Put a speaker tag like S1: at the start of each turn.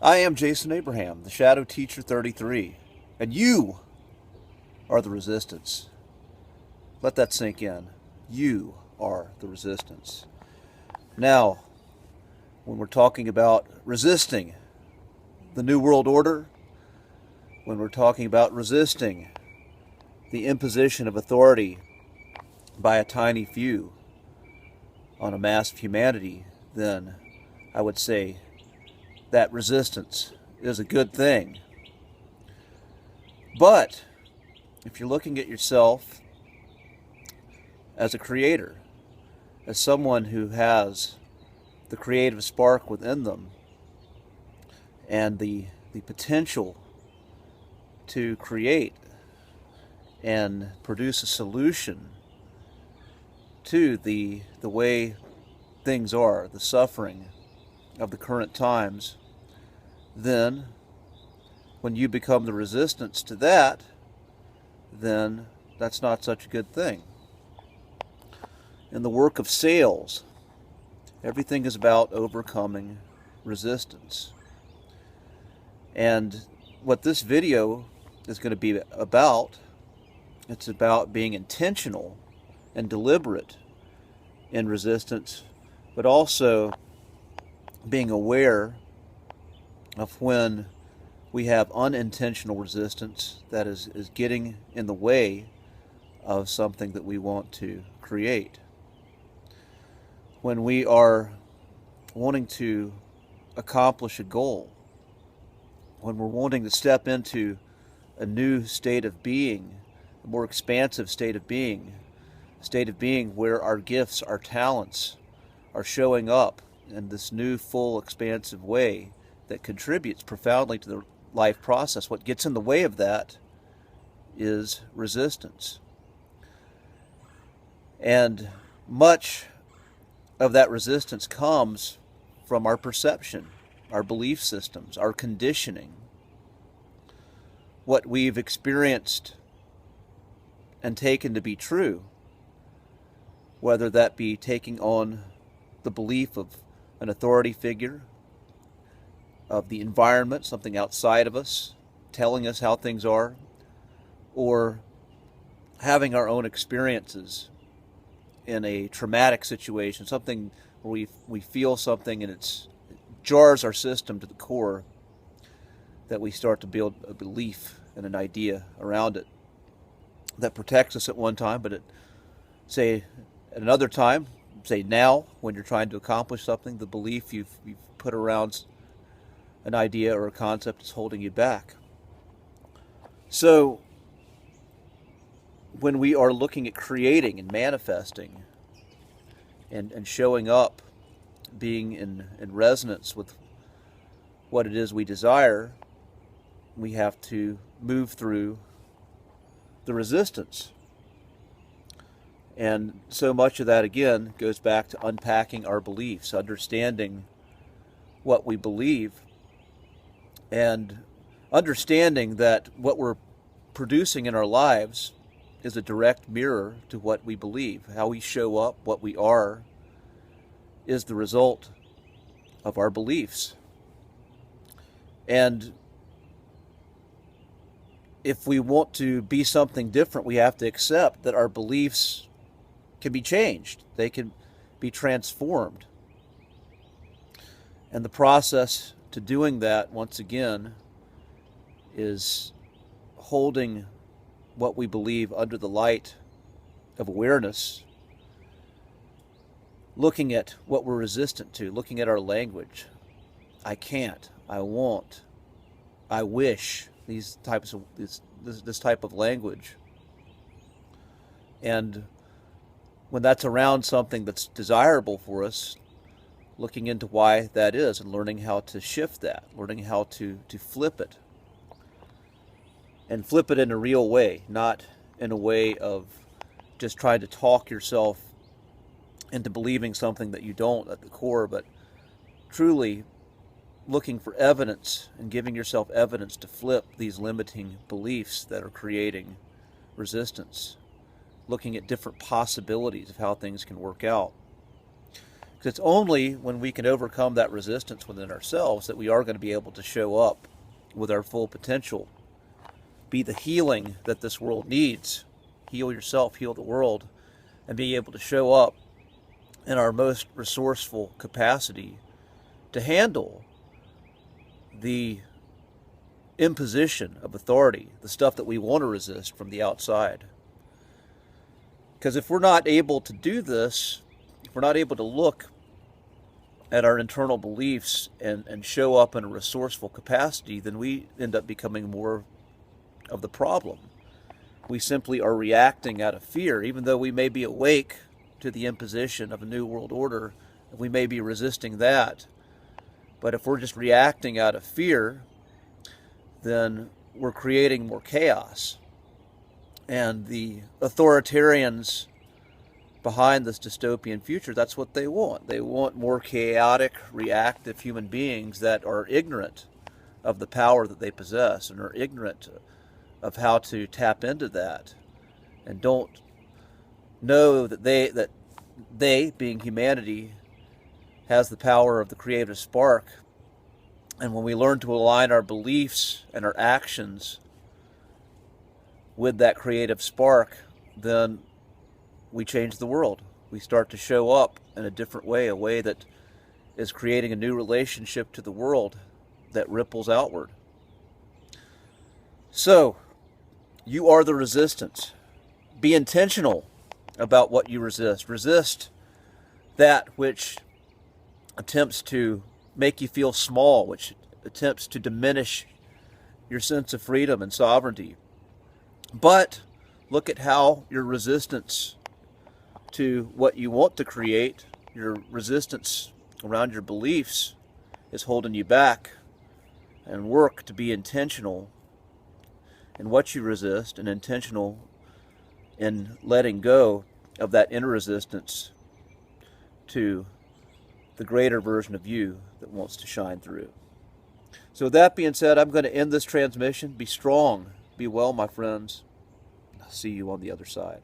S1: I am Jason Abraham, the Shadow Teacher 33, and you are the resistance. Let that sink in. You are the resistance. Now, when we're talking about resisting the New World Order, when we're talking about resisting the imposition of authority by a tiny few on a mass of humanity, then I would say that resistance is a good thing. But if you're looking at yourself as a creator, as someone who has the creative spark within them and the potential to create and produce a solution to the way things are, the suffering of the current times, then when you become the resistance to that, then that's not such a good thing. In the work of sales, everything is about overcoming resistance. And what this video is going to be about, it's about being intentional and deliberate in resistance, but also being aware of when we have unintentional resistance that is getting in the way of something that we want to create. When we are wanting to accomplish a goal, when we're wanting to step into a new state of being, a more expansive state of being, a state of being where our gifts, our talents are showing up in this new, full, expansive way that contributes profoundly to the life process. What gets in the way of that is resistance. And much of that resistance comes from our perception, our belief systems, our conditioning, what we've experienced and taken to be true, whether that be taking on the belief of an authority figure, of the environment, something outside of us, telling us how things are, or having our own experiences in a traumatic situation, something where we feel something and it jars our system to the core, that we start to build a belief and an idea around it that protects us at one time, but at another time, say now, when you're trying to accomplish something, the belief you've put around an idea or a concept is holding you back. So when we are looking at creating and manifesting and showing up, being in resonance with what it is we desire, we have to move through the resistance. And so much of that, again, goes back to unpacking our beliefs, understanding what we believe, and understanding that what we're producing in our lives is a direct mirror to what we believe. How we show up, what we are, is the result of our beliefs. And if we want to be something different, we have to accept that our beliefs can be changed. They can be transformed. And the process to doing that, once again, is holding what we believe under the light of awareness, looking at what we're resistant to, looking at our language. I can't, I won't, I wish, this type of language. And when that's around something that's desirable for us, looking into why that is and learning how to shift that, learning how to flip it. And flip it in a real way, not in a way of just trying to talk yourself into believing something that you don't at the core, but truly looking for evidence and giving yourself evidence to flip these limiting beliefs that are creating resistance, looking at different possibilities of how things can work out. Because it's only when we can overcome that resistance within ourselves that we are going to be able to show up with our full potential, be the healing that this world needs, heal yourself, heal the world, and be able to show up in our most resourceful capacity to handle the imposition of authority, the stuff that we want to resist from the outside. Because if we're not able to do this, if we're not able to look at our internal beliefs and show up in a resourceful capacity, then we end up becoming more of the problem. We simply are reacting out of fear, even though we may be awake to the imposition of a new world order. We may be resisting that. But if we're just reacting out of fear, then we're creating more chaos. And the authoritarians behind this dystopian future, that's what they want. They want more chaotic, reactive human beings that are ignorant of the power that they possess and are ignorant of how to tap into that, and don't know that they, being humanity, has the power of the creative spark. And when we learn to align our beliefs and our actions with that creative spark, then we change the world. We start to show up in a different way, a way that is creating a new relationship to the world that ripples outward. So, you are the resistance. Be intentional about what you resist. Resist that which attempts to make you feel small, which attempts to diminish your sense of freedom and sovereignty. But look at how your resistance to what you want to create, your resistance around your beliefs, is holding you back. And work to be intentional in what you resist and intentional in letting go of that inner resistance to the greater version of you that wants to shine through. So with that being said, I'm going to end this transmission. Be strong. Be well, my friends. I'll see you on the other side.